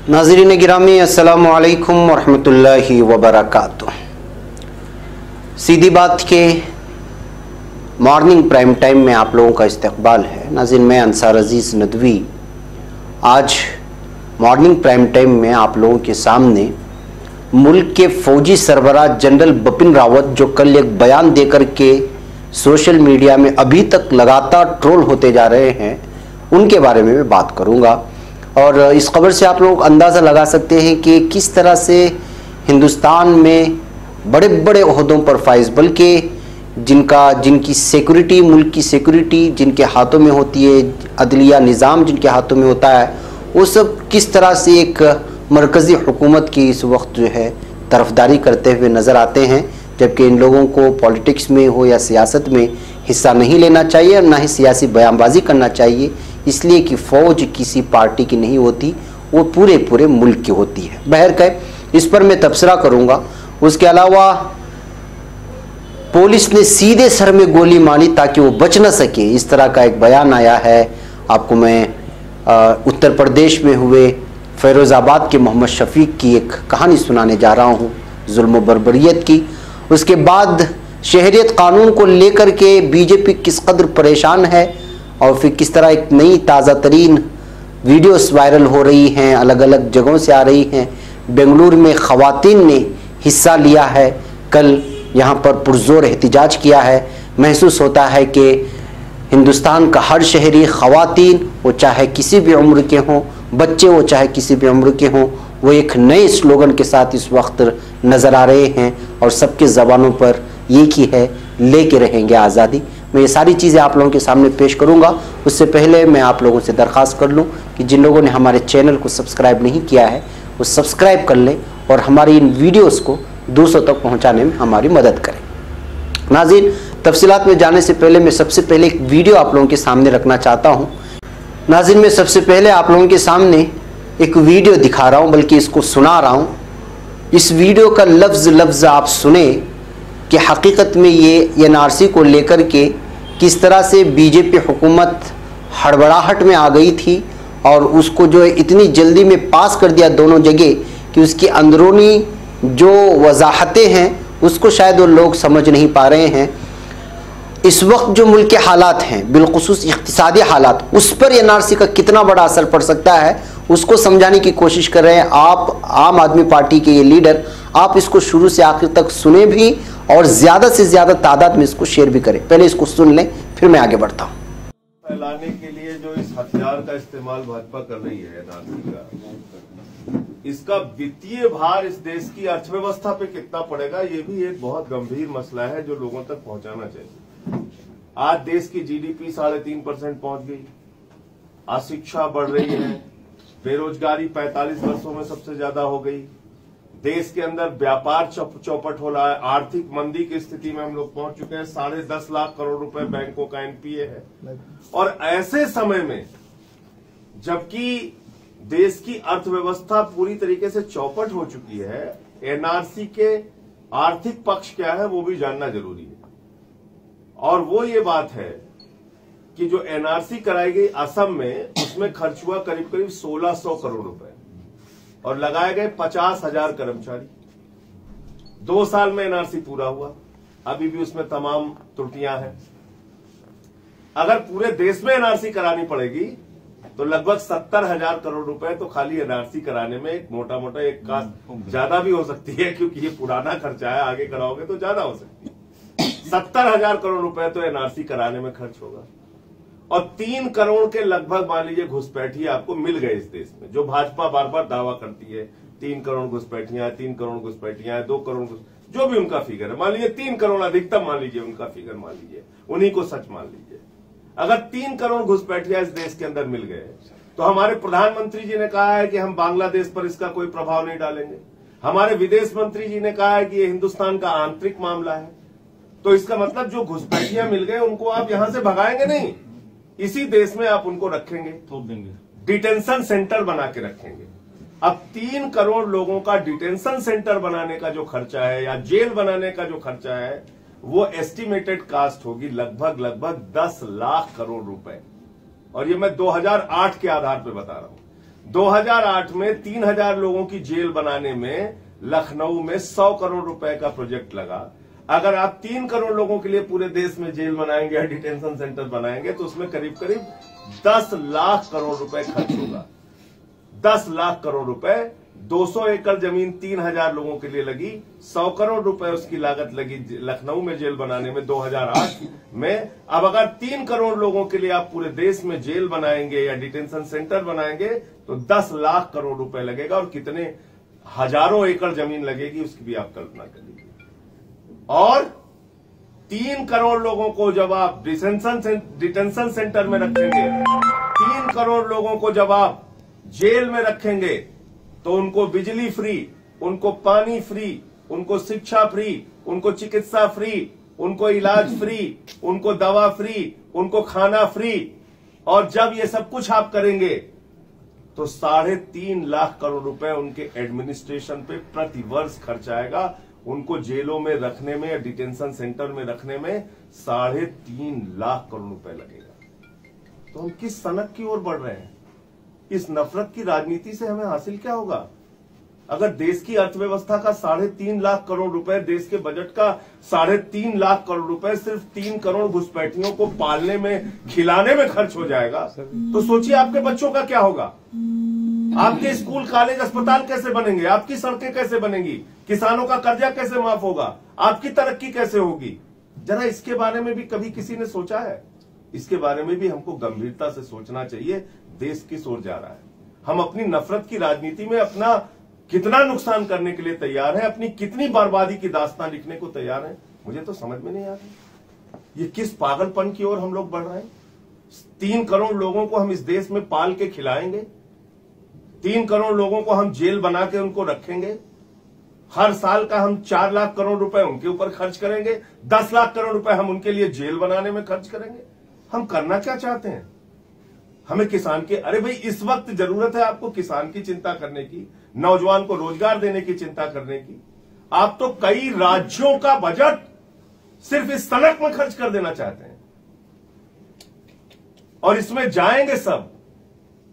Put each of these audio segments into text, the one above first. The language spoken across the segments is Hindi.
नाज़रीन गिरामी, अस्सलामु अलैकुम वरहमतुल्लाहि वबरकातुह। सीधी बात के मॉर्निंग प्राइम टाइम में आप लोगों का इस्तकबाल है। नाज़रीन, मैं अंसार अजीज़ नदवी आज मॉर्निंग प्राइम टाइम में आप लोगों के सामने मुल्क के फौजी सरबराह जनरल बिपिन रावत जो कल एक बयान देकर के सोशल मीडिया में अभी तक लगातार ट्रोल होते जा रहे हैं, उनके बारे में मैं बात करूंगा। और इस खबर से आप लोग अंदाज़ा लगा सकते हैं कि किस तरह से हिंदुस्तान में बड़े बड़े ओहदों पर फाइज, बल्कि जिनकी सिक्योरिटी, मुल्क की सिक्योरिटी जिनके हाथों में होती है, अदलिया निज़ाम जिनके हाथों में होता है, वो सब किस तरह से एक मरकज़ी हुकूमत की इस वक्त जो है तरफदारी करते हुए नज़र आते हैं। जबकि इन लोगों को पॉलिटिक्स में हो या सियासत में हिस्सा नहीं लेना चाहिए और ना ही सियासी बयानबाजी करना चाहिए, इसलिए कि फ़ौज किसी पार्टी की नहीं होती, वो पूरे मुल्क की होती है। बहरकैफ इस पर मैं तबसरा करूँगा। उसके अलावा पुलिस ने सीधे सर में गोली मारी ताकि वो बच न सके, इस तरह का एक बयान आया है। आपको मैं उत्तर प्रदेश में हुए फ़ैरोज़ाबाद के मोहम्मद शफीक की एक कहानी सुनाने जा रहा हूँ, जुल्म बर्बरियत की। उसके बाद शहरियत कानून को लेकर के बीजेपी किस कदर परेशान है और फिर किस तरह एक नई ताज़ा तरीन वीडियोस वायरल हो रही हैं, अलग अलग जगहों से आ रही हैं। बेंगलुरु में ख़वातीन ने हिस्सा लिया है, कल यहाँ पर पुरजोर एहतिजाज किया है। महसूस होता है कि हिंदुस्तान का हर शहरी, ख़वातीन वो चाहे किसी भी उम्र के हों, बच्चे वो चाहे किसी भी उम्र के हों, वो एक नए स्लोगन के साथ इस वक्त नज़र आ रहे हैं और सबके ज़बानों पर एक ही है, लेके रहेंगे आज़ादी। मैं ये सारी चीज़ें आप लोगों के सामने पेश करूंगा। उससे पहले मैं आप लोगों से दरख्वास्त कर लूं कि जिन लोगों ने हमारे चैनल को सब्सक्राइब नहीं किया है वो सब्सक्राइब कर लें और हमारी इन वीडियोस को दूसरों तक पहुंचाने में हमारी मदद करें। नाज़रीन, तफसीलात में जाने से पहले मैं सबसे पहले एक वीडियो आप लोगों के सामने रखना चाहता हूँ। नाज़रीन, मैं सबसे पहले आप लोगों के सामने एक वीडियो दिखा रहा हूँ, बल्कि इसको सुना रहा हूँ। इस वीडियो का लफ्ज़ लफ्ज़ आप सुने कि हकीकत में ये एनआरसी को लेकर के किस तरह से बीजेपी हुकूमत हड़बड़ाहट में आ गई थी और उसको जो है इतनी जल्दी में पास कर दिया दोनों जगह कि उसकी अंदरूनी जो वजाहतें हैं उसको शायद वो लोग समझ नहीं पा रहे हैं। इस वक्त जो मुल्क के हालात हैं, बिलखुसूस इक़्तिसादी हालात, उस पर एनआरसी का कितना बड़ा असर पड़ सकता है उसको समझाने की कोशिश कर रहे हैं। आप आम आदमी पार्टी के ये लीडर, आप इसको शुरू से आखिर तक सुने भी और ज़्यादा से ज़्यादा तादाद में इसको शेयर भी करें। पहले इसको सुन लें, फिर मैं आगे बढ़ता हूँ। फैलाने के लिए जो इस हथियार का इस्तेमाल भाजपा कर रही है एनआरसी का, इसका वित्तीय भार इस देश की अर्थव्यवस्था पे कितना पड़ेगा, ये भी एक बहुत गंभीर मसला है जो लोगों तक पहुंचाना चाहिए। आज देश की जीडीपी 3.5% पहुंच गई, अशिक्षा बढ़ रही है, बेरोजगारी 45 वर्षों में सबसे ज्यादा हो गई, देश के अंदर व्यापार चौपट हो रहा है, आर्थिक मंदी की स्थिति में हम लोग पहुंच चुके हैं, 10.5 लाख करोड़ रुपए बैंकों का एनपीए है। और ऐसे समय में जबकि देश की अर्थव्यवस्था पूरी तरीके से चौपट हो चुकी है, एनआरसी के आर्थिक पक्ष क्या है वो भी जानना जरूरी है। और वो ये बात है कि जो एनआरसी कराई गई असम में, उसमें खर्च हुआ करीब करीब 1600 करोड़ रुपए और लगाए गए 50,000 कर्मचारी। 2 साल में एनआरसी पूरा हुआ, अभी भी उसमें तमाम त्रुटियां हैं। अगर पूरे देश में एनआरसी करानी पड़ेगी तो लगभग 70,000 करोड़ रुपए तो खाली एनआरसी कराने में एक मोटा एक का ज्यादा भी हो सकती है, क्योंकि ये पुराना खर्चा है, आगे कराओगे तो ज्यादा हो सकती है। 70,000 करोड़ रुपए तो एनआरसी कराने में खर्च होगा और 3 करोड़ के लगभग मान लीजिए घुसपैठिए आपको मिल गए इस देश में, जो भाजपा बार बार दावा करती है 3 करोड़ घुसपैठियां, 3 करोड़ घुसपैठियां, 2 करोड़ जो भी उनका फिगर है, मान लीजिए 3 करोड़ अधिकतम मान लीजिए उनका फिगर, मान लीजिए उन्हीं को सच मान लीजिए। अगर 3 करोड़ घुसपैठियां इस देश के अंदर मिल गए तो हमारे प्रधानमंत्री जी ने कहा है कि हम बांग्लादेश पर इसका कोई प्रभाव नहीं डालेंगे। हमारे विदेश मंत्री जी ने कहा है कि ये हिंदुस्तान का आंतरिक मामला है। तो इसका मतलब जो घुसपैठियां मिल गए उनको आप यहां से भगाएंगे नहीं, इसी देश में आप उनको रखेंगे, थोप देंगे, डिटेंशन सेंटर बना के रखेंगे। अब 3 करोड़ लोगों का डिटेंशन सेंटर बनाने का जो खर्चा है या जेल बनाने का जो खर्चा है वो एस्टिमेटेड कास्ट होगी लगभग 10 लाख करोड़ रुपए। और ये मैं 2008 के आधार पर बता रहा हूं। 2008 में 3000 लोगों की जेल बनाने में लखनऊ में 100 करोड़ रुपए का प्रोजेक्ट लगा। अगर आप 3 करोड़ लोगों के लिए पूरे देश में जेल बनाएंगे या डिटेंशन सेंटर बनाएंगे तो उसमें करीब करीब 10 लाख करोड़ रुपए खर्च होगा। 10 लाख करोड़ रुपए, 200 एकड़ जमीन 3000 लोगों के लिए लगी, 100 करोड़ रुपए उसकी लागत लगी लखनऊ में जेल बनाने में 2008 में। अब अगर 3 करोड़ लोगों के लिए आप पूरे देश में जेल बनाएंगे या डिटेंशन सेंटर बनाएंगे तो 10 लाख करोड़ रुपए लगेगा और कितने हजारों एकड़ जमीन लगेगी उसकी भी आप कल्पना कर लीजिए। और 3 करोड़ लोगों को जब आप डिटेंशन सेंटर में रखेंगे, 3 करोड़ लोगों को जब आप जेल में रखेंगे तो उनको बिजली फ्री, उनको पानी फ्री, उनको शिक्षा फ्री, उनको चिकित्सा फ्री, उनको इलाज फ्री, उनको दवा फ्री, उनको खाना फ्री। और जब ये सब कुछ आप करेंगे तो 3.5 लाख करोड़ रुपए उनके एडमिनिस्ट्रेशन पे प्रति वर्ष खर्च आएगा। उनको जेलों में रखने में या डिटेंशन सेंटर में रखने में 3.5 लाख करोड़ रुपए लगेगा। तो हम किस सनक की ओर बढ़ रहे हैं? इस नफरत की राजनीति से हमें हासिल क्या होगा? अगर देश की अर्थव्यवस्था का 3.5 लाख करोड़ रुपए, देश के बजट का 3.5 लाख करोड़ रुपए सिर्फ 3 करोड़ घुसपैठियों को पालने में, खिलाने में खर्च हो जाएगा, तो सोचिए आपके बच्चों का क्या होगा? आपके स्कूल, कॉलेज, अस्पताल कैसे बनेंगे? आपकी सड़कें कैसे बनेंगी? किसानों का कर्जा कैसे माफ होगा? आपकी तरक्की कैसे होगी? जरा इसके बारे में भी कभी किसी ने सोचा है? इसके बारे में भी हमको गंभीरता से सोचना चाहिए। देश किस ओर जा रहा है? हम अपनी नफरत की राजनीति में अपना कितना नुकसान करने के लिए तैयार है, अपनी कितनी बर्बादी की दास्तान लिखने को तैयार है? मुझे तो समझ में नहीं आ रही ये किस पागलपन की ओर हम लोग बढ़ रहे हैं। 3 करोड़ लोगों को हम इस देश में पाल के खिलाएंगे, 3 करोड़ लोगों को हम जेल बना के उनको रखेंगे, हर साल का हम 4 लाख करोड़ रुपए उनके ऊपर खर्च करेंगे, 10 लाख करोड़ रुपए हम उनके लिए जेल बनाने में खर्च करेंगे। हम करना क्या चाहते हैं? हमें किसान के, अरे भाई इस वक्त जरूरत है आपको किसान की चिंता करने की, नौजवान को रोजगार देने की चिंता करने की। आप तो कई राज्यों का बजट सिर्फ इस सनक में खर्च कर देना चाहते हैं। और इसमें जाएंगे सब,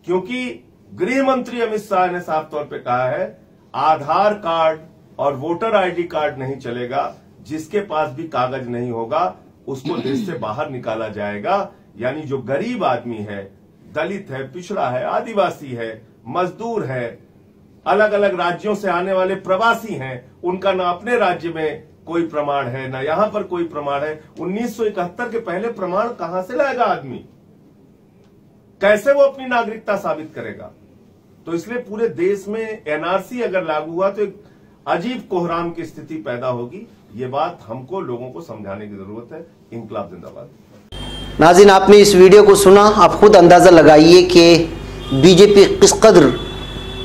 क्योंकि गृह मंत्री अमित शाह ने साफ तौर पे कहा है आधार कार्ड और वोटर आईडी कार्ड नहीं चलेगा, जिसके पास भी कागज नहीं होगा उसको देश से बाहर निकाला जाएगा। यानी जो गरीब आदमी है, दलित है, पिछड़ा है, आदिवासी है, मजदूर है, अलग अलग राज्यों से आने वाले प्रवासी हैं, उनका ना अपने राज्य में कोई प्रमाण है ना यहां पर कोई प्रमाण है। 1971 के पहले प्रमाण कहां से लाएगा आदमी? कैसे वो अपनी नागरिकता साबित करेगा? तो इसलिए पूरे देश में एनआरसी अगर लागू हुआ तो एक अजीब कोहराम की स्थिति पैदा होगी। ये बात हमको लोगों को समझाने की जरूरत है। इनकलाब जिंदाबाद। नाज़रीन, आपने इस वीडियो को सुना, आप खुद अंदाजा लगाइए कि बीजेपी किस कदर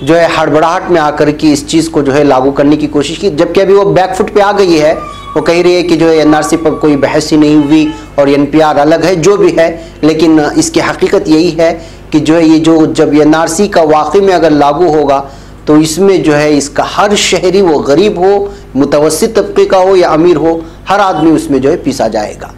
जो है हड़बड़ाहट में आकर के इस चीज़ को जो है लागू करने की कोशिश की, जबकि अभी वो बैकफुट पे आ गई है। वो कह रही है कि जो है एनआरसी पर कोई बहस ही नहीं हुई और एनपीआर अलग है, जो भी है। लेकिन इसकी हकीकत यही है कि जो है ये जो जब एनआरसी का वाकई में अगर लागू होगा तो इसमें जो है इसका हर शहरी, वो गरीब हो, मुतवस्सित तबके का हो या अमीर हो, हर आदमी उसमें जो है पीसा जाएगा।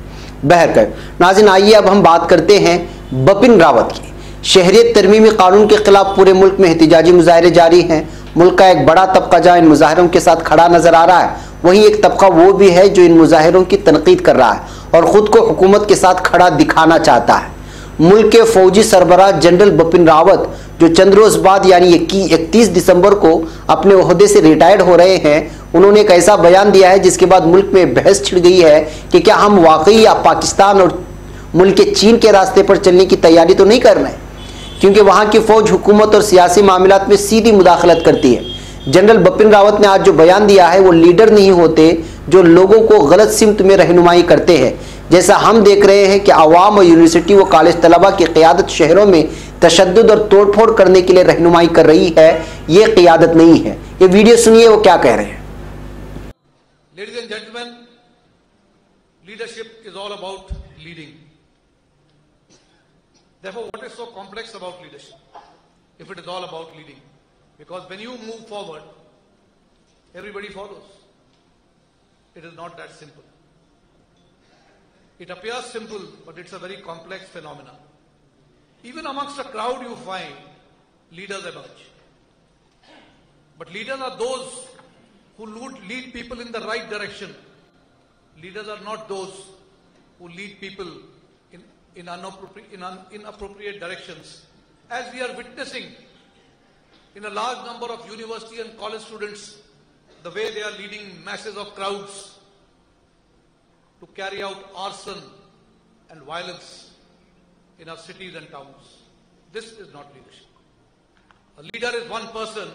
बहरकैफ नाज़रीन, आइए अब हम बात करते हैं बिपिन रावत की। शहरियत तरमीमी कानून के खिलाफ पूरे मुल्क में एहतिजाजी मुजाहरे जारी हैं। मुल्क का एक बड़ा तबका जहाँ इन मुजाहरों के साथ खड़ा नजर आ रहा है, वहीं एक तबका वो भी है जो इन मुजाहरों की तनकीद कर रहा है और खुद को हुकूमत के साथ खड़ा दिखाना चाहता है। मुल्क के फौजी सरबराह जनरल बिपिन रावत, जो चंद रोज बाद यानी 31 दिसंबर को अपने ओहदे से रिटायर्ड हो रहे हैं, उन्होंने एक ऐसा बयान दिया है जिसके बाद मुल्क में बहस छिड़ गई है कि क्या हम वाकई या पाकिस्तान और मुल्क के चीन के रास्ते पर चलने की तैयारी तो नहीं कर रहे, क्योंकि वहाँ की फौज हुकूमत और सियासी मामलात में सीधी मुदाखलत करती है। जनरल बिपिन रावत ने आज जो बयान दिया है वो लीडर नहीं होते जो लोगों को गलत सिमत में रहनुमाई करते हैं। जैसा हम देख रहे हैं कि आवाम और यूनिवर्सिटी व कॉलेज तलबा की क़ियादत शहरों में तशद्दुद और तोड़फोड़ करने के लिए रहनुमाई कर रही है, ये क़ियादत नहीं है। ये वीडियो सुनिए वो क्या कह रहे हैं। Ladies and gentlemen, leadership is all about leading. Therefore, what is so complex about leadership? If it is all about leading, because when you move forward, everybody follows. It is not that simple. It appears simple, but it's a very complex phenomenon. Even amongst a crowd, you find leaders emerge. But leaders are those who lead people in the right direction. Leaders are not those who lead people in inappropriate directions. As we are witnessing in a large number of university and college students, the way they are leading masses of crowds to carry out arson and violence in our cities and towns. This is not leadership. A leader is one person.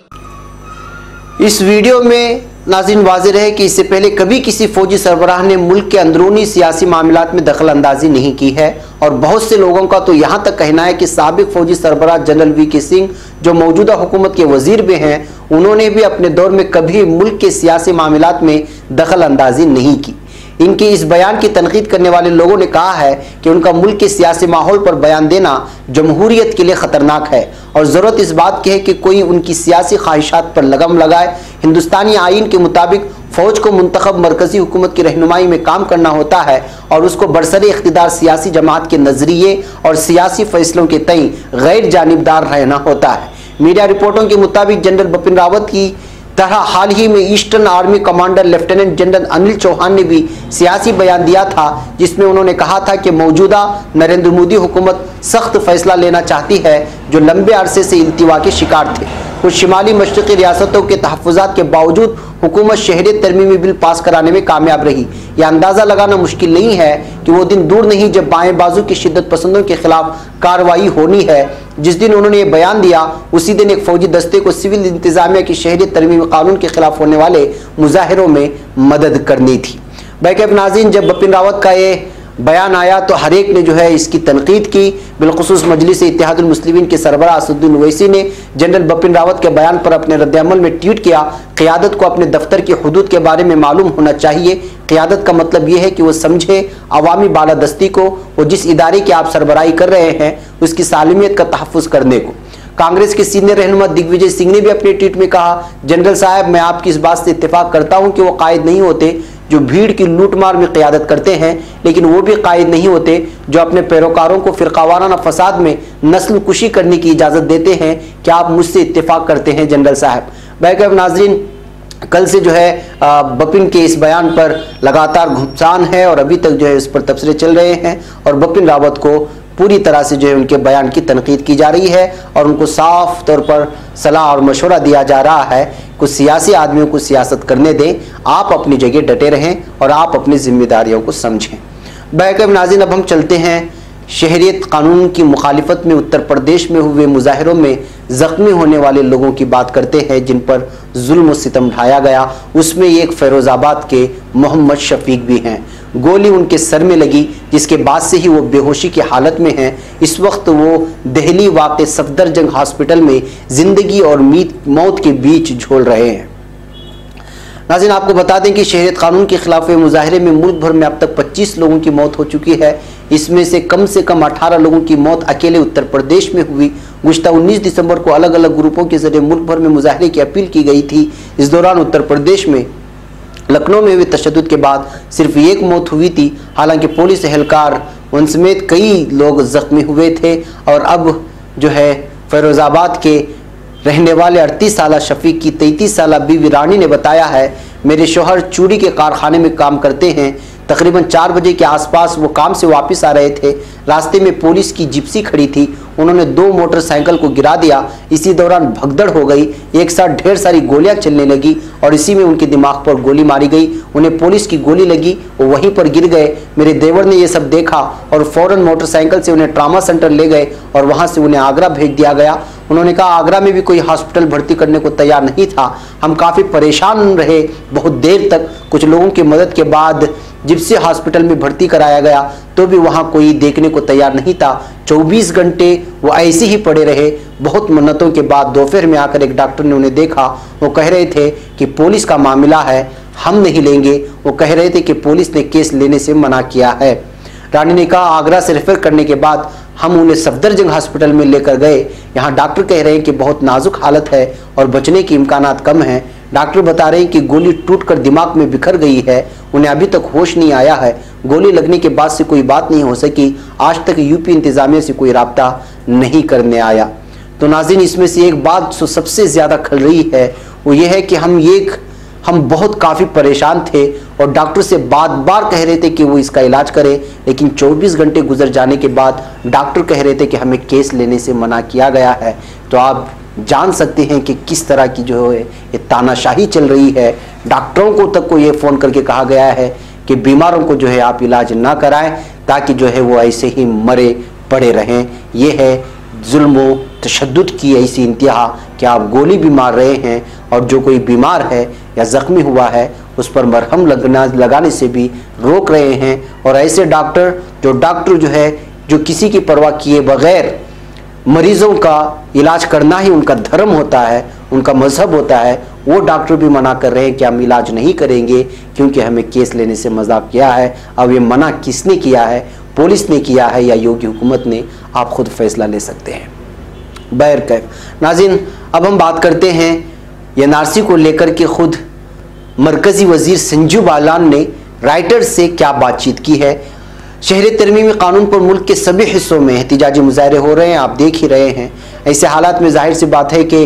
इस वीडियो में नाज़रीन वाज़ेह है कि इससे पहले कभी किसी फौजी सरबराह ने मुल्क के अंदरूनी सियासी मामलात में दखल अंदाजी नहीं की है और बहुत से लोगों का तो यहाँ तक कहना है कि साबिक फौजी सरबराह जनरल वीके सिंह जो मौजूदा हुकूमत के वजीर भी हैं, उन्होंने भी अपने दौर में कभी मुल्क के सियासी मामलात में दखल अंदाजी नहीं की। इनके इस बयान की तनकीद करने वाले लोगों ने कहा है कि उनका मुल्क के सियासी माहौल पर बयान देना जमहूरियत के लिए खतरनाक है और ज़रूरत इस बात की है कि कोई उनकी सियासी ख्वाहिशात पर लगम लगाए। हिंदुस्तानी आईन के मुताबिक फौज को मुंतखब मरकजी हुकूमत की रहनुमाई में काम करना होता है और उसको बरसरे इख्तिदार सियासी जमात के नजरिए और सियासी फैसलों के तय गैर जानिबदार रहना होता है। मीडिया रिपोर्टों के मुताबिक जनरल बिपिन रावत की तरह हाल ही में eastern army commander lieutenant general Anil Chauhan ने भी सियासी बयान दिया था, जिसमें उन्होंने कहा था कि मौजूदा नरेंद्र मोदी हुकूमत सख्त फैसला लेना चाहती है जो लंबे अरसे से इल्तिवा के शिकार थे। कुछ शिमाली मशरक़ी रियासतों के तहफ़्फ़ुज़ात के बावजूद हुकूमत शहरियत तरमीमी बिल पास कराने में कामयाब रही। यह अंदाज़ा लगाना मुश्किल नहीं है कि वो दिन दूर नहीं जब बाएं बाजू की शिद्दत पसंदों के खिलाफ कार्रवाई होनी है। जिस दिन उन्होंने ये बयान दिया उसी दिन एक फौजी दस्ते को सिविल इंतजामिया की शहरियत तरमीमी कानून के खिलाफ होने वाले मुजाहिरों में मदद करनी थी। बैकअप नाज़रीन, जब बिपिन रावत का ये बयान आया तो हर एक ने जो है इसकी तनकीद की। बिलखुसूस मजलिस इत्तेहादुल मुस्लिमीन के सरबराह असदुद्दीन ओवैसी ने जनरल बिपिन रावत के बयान पर अपने रद्द-ए-अमल में ट्वीट किया, क़ियादत को अपने दफ्तर की हुदूद के बारे में मालूम होना चाहिए। क़ियादत का मतलब यह है कि वो समझे अवामी बालादस्ती को, वो जिस इदारे की आप सरबराही कर रहे हैं उसकी सालिमियत का तहफ़्फ़ुज़ करने को। कांग्रेस के सीनियर रहनुमा दिग्विजय सिंह ने भी अपने ट्वीट में कहा, जनरल साहब, मैं आपकी इस बात से इत्तेफाक करता हूं कि वो कायद नहीं होते जो भीड़ की लूटमार में क़ियादत करते हैं, लेकिन वो भी कायद नहीं होते जो अपने पैरोकारों को फिरकावाराना फसाद में नस्ल कुशी करने की इजाज़त देते हैं। क्या आप मुझसे इत्तेफाक करते हैं जनरल साहब? बैकअप नाजरीन, कल से जो है बिपिन के इस बयान पर लगातार घुमसान है और अभी तक जो है इस पर तबसरे चल रहे हैं और बिपिन रावत को पूरी तरह से जो है उनके बयान की तनकीद की जा रही है और उनको साफ तौर पर सलाह और मशवरा दिया जा रहा है कुछ सियासी आदमियों को सियासत करने दें, आप अपनी जगह डटे रहें और आप अपनी जिम्मेदारियों को समझें। बैकअप नाज़रीन, अब हम चलते हैं शहरियत कानून की मुखालिफत में उत्तर प्रदेश में हुए मुजाहिरों में ज़ख्मी होने वाले लोगों की बात करते हैं जिन पर जुल्म और सितम ढाया गया। उसमें एक फ़ैरोज़ाबाद के मोहम्मद शफीक भी हैं। गोली उनके सर में लगी जिसके बाद से ही वो बेहोशी की हालत में हैं। इस वक्त वो दिल्ली वाक़े सफदरजंग हॉस्पिटल में ज़िंदगी और मौत के बीच झोल रहे हैं। नाज़रीन, आपको बता दें कि शहरियत कानून के खिलाफ मुजाहरे में मुल्क भर में अब तक 25 लोगों की मौत हो चुकी है। इसमें से कम 18 लोगों की मौत अकेले उत्तर प्रदेश में हुई। गुज़िश्ता 19 दिसंबर को अलग अलग ग्रुपों के जरिए मुल्क भर में मुजाहरे की अपील की गई थी। इस दौरान उत्तर प्रदेश में लखनऊ में हुए तशद्दुद के बाद सिर्फ एक मौत हुई थी। हालांकि पुलिस एहलकार उन समेत कई लोग जख्मी हुए थे और अब जो है फ़ैरोज़ाबाद के रहने वाले 38 साला शफीक की 33 साला बीवी रानी ने बताया है, मेरे शोहर चूड़ी के कारखाने में काम करते हैं। तकरीबन 4 बजे के आसपास वो काम से वापस आ रहे थे। रास्ते में पुलिस की जिप्सी खड़ी थी, उन्होंने 2 मोटरसाइकिल को गिरा दिया। इसी दौरान भगदड़ हो गई, एक साथ ढेर सारी गोलियां चलने लगी और इसी में उनके दिमाग पर गोली मारी गई। उन्हें पुलिस की गोली लगी, वो वहीं पर गिर गए। मेरे देवर ने ये सब देखा और फौरन मोटरसाइकिल से उन्हें ट्रामा सेंटर ले गए और वहाँ से उन्हें आगरा भेज दिया गया। उन्होंने कहा, आगरा में भी कोई हॉस्पिटल भर्ती करने को तैयार नहीं था। हम काफ़ी परेशान रहे बहुत देर तक। कुछ लोगों की मदद के बाद जिप्सी हॉस्पिटल में भर्ती कराया गया तो भी वहाँ कोई देखने को तैयार नहीं था। 24 घंटे वो ऐसे ही पड़े रहे। बहुत मन्नतों के बाद दोपहर में आकर एक डॉक्टर ने उन्हें देखा। वो कह रहे थे कि पुलिस का मामला है, हम नहीं लेंगे। वो कह रहे थे कि पुलिस ने केस लेने से मना किया है। रानी ने कहा, आगरा से रेफर करने के बाद हम उन्हें सफदरजंग हॉस्पिटल में लेकर गए। यहाँ डॉक्टर कह रहे हैं कि बहुत नाजुक हालत है और बचने के इम्कानात कम हैं। डॉक्टर बता रहे हैं कि गोली टूटकर दिमाग में बिखर गई है, उन्हें अभी तक होश नहीं आया है। गोली लगने के बाद से कोई बात नहीं हो सकी। आज तक यूपी इंतजामिया से कोई राब्ता नहीं करने आया। तो नाज़रीन, इसमें से एक बात जो सबसे ज़्यादा खल रही है वो ये है कि हम बहुत काफ़ी परेशान थे और डॉक्टर से बार बार कह रहे थे कि वो इसका इलाज करें, लेकिन 24 घंटे गुजर जाने के बाद डॉक्टर कह रहे थे कि हमें केस लेने से मना किया गया है। तो आप जान सकते हैं कि किस तरह की जो है ये तानाशाही चल रही है। डॉक्टरों को तक को ये फ़ोन करके कहा गया है कि बीमारों को जो है आप इलाज ना कराएं ताकि जो है वो ऐसे ही मरे पड़े रहें। ये है जुल्म व तशद्दुद की ऐसी इंतहा कि आप गोली भी मार रहे हैं और जो कोई बीमार है या ज़ख्मी हुआ है उस पर मरहम लगाने से भी रोक रहे हैं। और ऐसे डॉक्टर जो किसी की परवाह किए बगैर मरीज़ों का इलाज करना ही उनका धर्म होता है, उनका मजहब होता है, वो डॉक्टर भी मना कर रहे हैं कि हम इलाज नहीं करेंगे क्योंकि हमें केस लेने से मजाक किया है। अब ये मना किसने किया है, पुलिस ने किया है या योगी हुकूमत ने, आप खुद फैसला ले सकते हैं। बहरकैफ नाज़रीन, अब हम बात करते हैं एनआरसी को लेकर के खुद मरकज़ी वज़ीर संजीव बालान ने राइटर्स से क्या बातचीत की है। शहरी तरमीमी कानून पर मुल्क के सभी हिस्सों में एहतिजाजी मुजाहरे हो रहे हैं, आप देख ही रहे हैं। ऐसे हालात में जाहिर सी बात है कि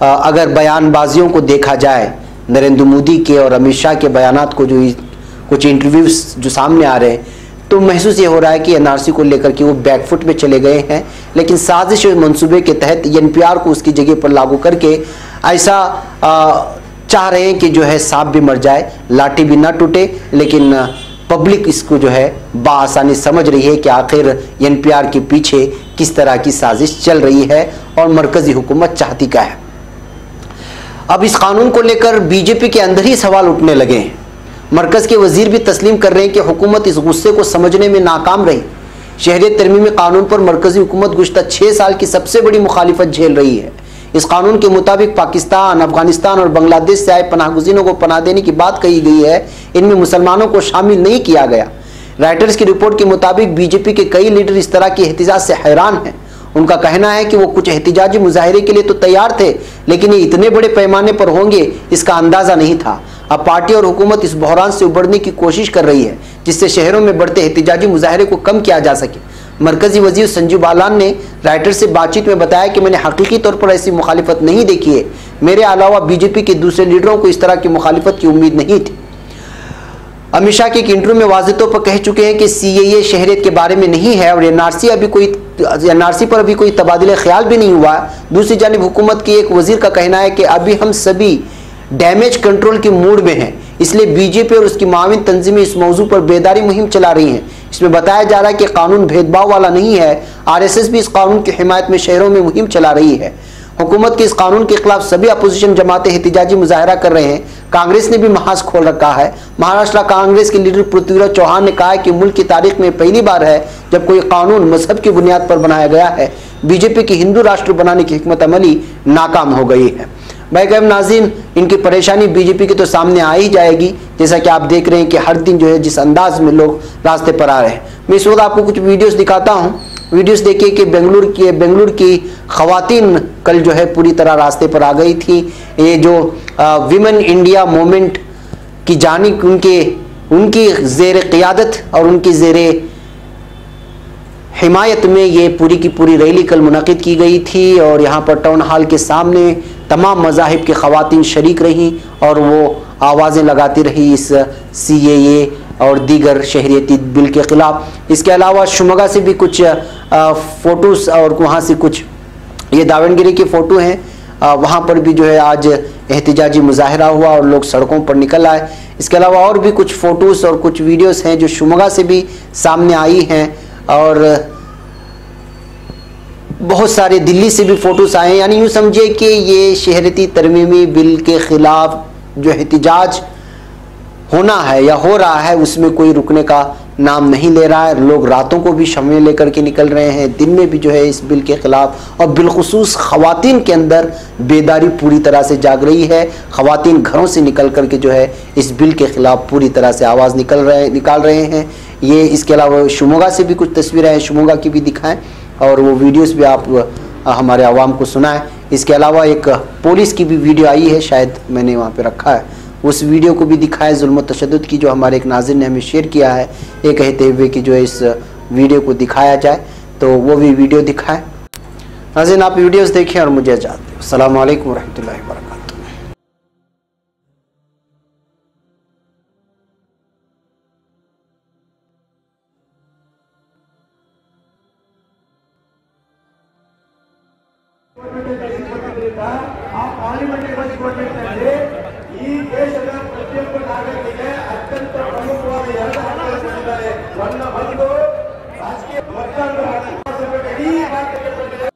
अगर बयानबाजियों को देखा जाए, नरेंद्र मोदी के और अमित शाह के बयानात को, जो कुछ इंटरव्यूज जो सामने आ रहे हैं, तो महसूस ये हो रहा है कि एनआरसी को लेकर के वो बैकफुट में चले गए हैं। लेकिन साजिश और मंसूबे के तहत एनपीआर को उसकी जगह पर लागू करके ऐसा चाह रहे हैं कि जो है सांप भी मर जाए लाठी भी ना टूटे। लेकिन पब्लिक इसको जो है बाआसानी समझ रही है कि आखिर एनपीआर के पीछे किस तरह की साजिश चल रही है और मरकजी हुकूमत चाहती क्या है। अब इस कानून को लेकर बीजेपी के अंदर ही सवाल उठने लगे हैं। मरकज के वजीर भी तस्लीम कर रहे हैं कि हुकूमत इस गुस्से को समझने में नाकाम रही। शहरियत तरमीमी कानून पर मरकजी हुकूमत गुज़श्ता 6 साल की सबसे बड़ी मुखालिफत झेल रही है। इस कानून के मुताबिक पाकिस्तान, अफगानिस्तान और बांग्लादेश से आए पनाहगुज़ीनों को पनाह देने की बात कही गई है, इनमें मुसलमानों को शामिल नहीं किया गया। राइटर्स की रिपोर्ट के मुताबिक बीजेपी के कई लीडर इस तरह के एहतिजाज से हैरान हैं। उनका कहना है कि वो कुछ एहतिजाजी मुजाहरे के लिए तो तैयार थे, लेकिन ये इतने बड़े पैमाने पर होंगे इसका अंदाज़ा नहीं था। अब पार्टी और हुकूमत इस बहरान से उबरने की कोशिश कर रही है जिससे शहरों में बढ़ते एहतिजाजी मुजाहरे को कम किया जा सके। मरकजी वजीर संजीव बालान ने राइटर से बातचीत में बताया कि मैंने हकीकी तौर पर ऐसी मुखालिफत नहीं देखी है। मेरे अलावा बीजेपी के दूसरे लीडरों को इस तरह की मुखालिफत की उम्मीद नहीं थी। अमित शाह के एक इंटरव्यू में वाज़ेह तौर पर कह चुके हैं कि सीएए शहरियत के बारे में नहीं है और एनआरसी पर अभी कोई तबादला ख्याल भी नहीं हुआ। दूसरी जानिब हुकूमत के एक वजीर का कहना है कि अभी हम सभी डैमेज कंट्रोल के मूड में हैं, इसलिए बीजेपी और उसकी माविन तंजीमें इस मौजू पर बेदारी मुहिम चला रही हैं। इसमें बताया जा रहा है कि कानून भेदभाव वाला नहीं है। आरएसएस भी इस कानून की हिमायत में शहरों में मुहिम चला रही है। हुकूमत के इस कानून के खिलाफ सभी अपोजिशन जमातें एहतिजाजी मुजाहरा कर रहे हैं। कांग्रेस ने भी महाज खोल रखा है। महाराष्ट्र कांग्रेस के लीडर पृथ्वीराज चौहान ने कहा है कि मुल्क की तारीख में पहली बार है जब कोई कानून मजहब की बुनियाद पर बनाया गया है। बीजेपी की हिंदू राष्ट्र बनाने की हिकमत अमली नाकाम हो गई है। भाई नाज़रीन, इनकी परेशानी बीजेपी के तो सामने आ ही जाएगी, जैसा कि आप देख रहे हैं कि हर दिन जो है जिस अंदाज में लोग रास्ते पर आ रहे हैं। मैं इस वक्त आपको कुछ वीडियोस दिखाता हूँ। वीडियोस देखिए कि बेंगलुरु की खवातीन कल जो है पूरी तरह रास्ते पर आ गई थी। ये जो विमेन इंडिया मूवमेंट की जानिब उनकी ज़ेर क़ियादत और उनकी ज़ेर हिमायत में ये पूरी की पूरी रैली कल मुनक़िद की गई थी और यहाँ पर टाउन हॉल के सामने तमाम मज़ाहिब की ख़वातीन शरीक रहीं और वो आवाज़ें लगाती रही इस सीएए और दीगर शहरियती बिल के ख़िलाफ़। इसके अलावा शिमोगा से भी कुछ फ़ोटोज़ और वहाँ से कुछ ये दावणगिरी की फ़ोटो हैं, वहाँ पर भी जो है आज एहतिजाजी मुजाहरा हुआ और लोग सड़कों पर निकल आए। इसके अलावा और भी कुछ फ़ोटोज़ और कुछ वीडियोस हैं जो शिमोगा से भी सामने आई हैं और बहुत सारे दिल्ली से भी फ़ोटोज़ आए हैं। यानी यूँ समझिए कि ये शहरियती तरमीमी बिल के ख़िलाफ़ जो एहतिजाज होना है या हो रहा है उसमें कोई रुकने का नाम नहीं ले रहा है। लोग रातों को भी शमें लेकर के निकल रहे हैं, दिन में भी जो है इस बिल के ख़िलाफ़ और बिलखुसूस ख़वातीन के अंदर बेदारी पूरी तरह से जाग रही है। ख़वातीन घरों से निकल कर के जो है इस बिल के ख़िलाफ़ पूरी तरह से आवाज़ निकाल रहे हैं। ये इसके अलावा शिमोगा से भी कुछ तस्वीरें हैं, शिमोगा की भी दिखाएं और वो वीडियोस भी आप हमारे आवाम को सुनाएं। इसके अलावा एक पुलिस की भी वीडियो आई है, शायद मैंने वहाँ पे रखा है, उस वीडियो को भी दिखाएं जुल्म तशद्दुद की, जो हमारे एक नाज़िर ने हमें शेयर किया है ये कहते हुए कि जो है इस वीडियो को दिखाया जाए, तो वो भी वीडियो दिखाएं। नाज़रीन, आप वीडियोस देखें और मुझे इजाज़त दें। अस्सलामु अलैकुम रहमतुल्लाहि व बरकातहू। ಈ ದೇಶದ ಪ್ರತಿಯೊಬ್ಬ ನಾಗರಿಕರಿಗೆ ಅತ್ಯಂತ ಪ್ರಮುಖವಾದ ಎರಡು ಹಕ್ಕುಗಳಿದ್ದಾರೆ. ಒಂದು ರಾಜಕೀಯ, ಮತ್ತೊಂದು ಇಡೀ ಭಾರತಕ್ಕೆ ಬಂದಿದೆ.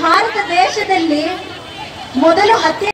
ಭಾರತ ದೇಶದಲ್ಲಿ ಮೊದಲು ಹತ್ಯೆ